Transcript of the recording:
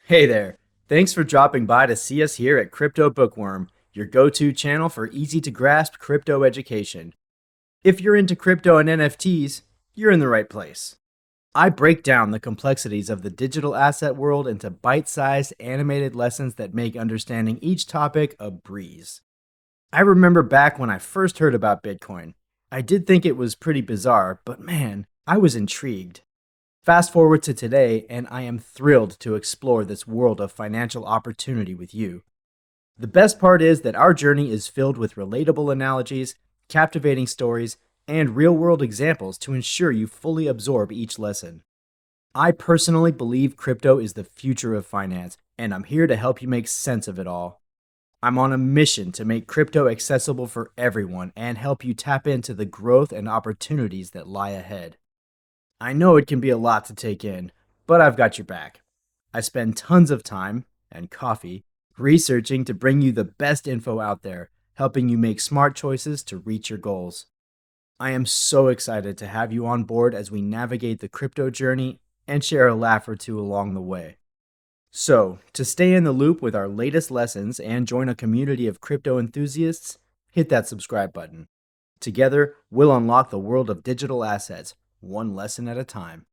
Hey there. Thanks for dropping by to see us here at Crypto Bookworm, your go-to channel for easy-to-grasp crypto education. If you're into crypto and NFTs, you're in the right place. I break down the complexities of the digital asset world into bite-sized animated lessons that make understanding each topic a breeze. I remember back when I first heard about Bitcoin. I did think it was pretty bizarre, but man, I was intrigued. Fast forward to today, and I am thrilled to explore this world of financial opportunity with you. The best part is that our journey is filled with relatable analogies, captivating stories, and real world examples to ensure you fully absorb each lesson. I personally believe crypto is the future of finance, and I'm here to help you make sense of it all. I'm on a mission to make crypto accessible for everyone and help you tap into the growth and opportunities that lie ahead. I know it can be a lot to take in, but I've got your back. I spend tons of time and coffee researching to bring you the best info out there, helping you make smart choices to reach your goals. I am so excited to have you on board as we navigate the crypto journey and share a laugh or two along the way. So, to stay in the loop with our latest lessons and join a community of crypto enthusiasts, hit that subscribe button. Together, we'll unlock the world of digital assets, one lesson at a time.